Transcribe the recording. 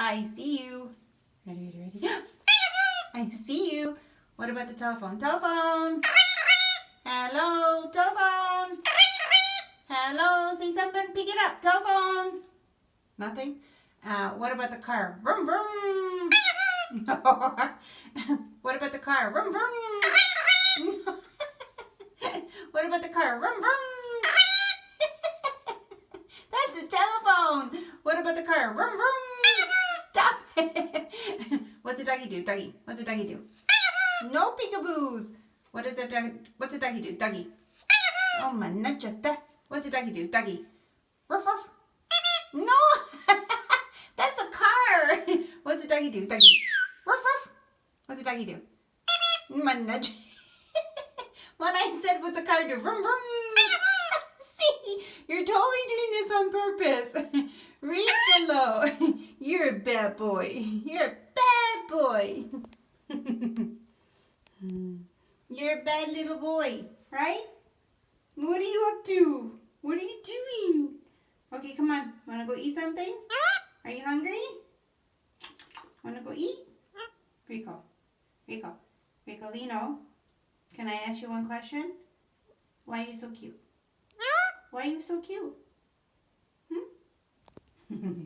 I see you. Ready, ready, ready. I see you. What about the telephone? Telephone. Hello, telephone. Hello, say something. Pick it up. Telephone. Nothing. What about the car? Vroom, vroom. What about the car? Vroom, vroom. What about the car? Vroom, vroom. That's the telephone. What about the car? Vroom, vroom. Stop it. What's a doggy do? Doggy. What's a doggy do? No peekaboos. What does a doggy? What's a doggy do? Doggy. Oh my nachata. What's a doggy do? Doggy. Ruff ruff. No. That's a car. What's a doggy do? Doggy. Ruff ruff. What's a doggy do? My nudge. When I said what's a car do? Vroom vroom. See, you're totally doing this on purpose. Read below. You're a bad boy. You're a bad boy. You're a bad little boy, right? What are you up to? What are you doing? Okay, come on. Want to go eat something? Are you hungry? Want to go eat? Rico, Rico, Ricolino, can I ask you one question? Why are you so cute? Why are you so cute? Hmm?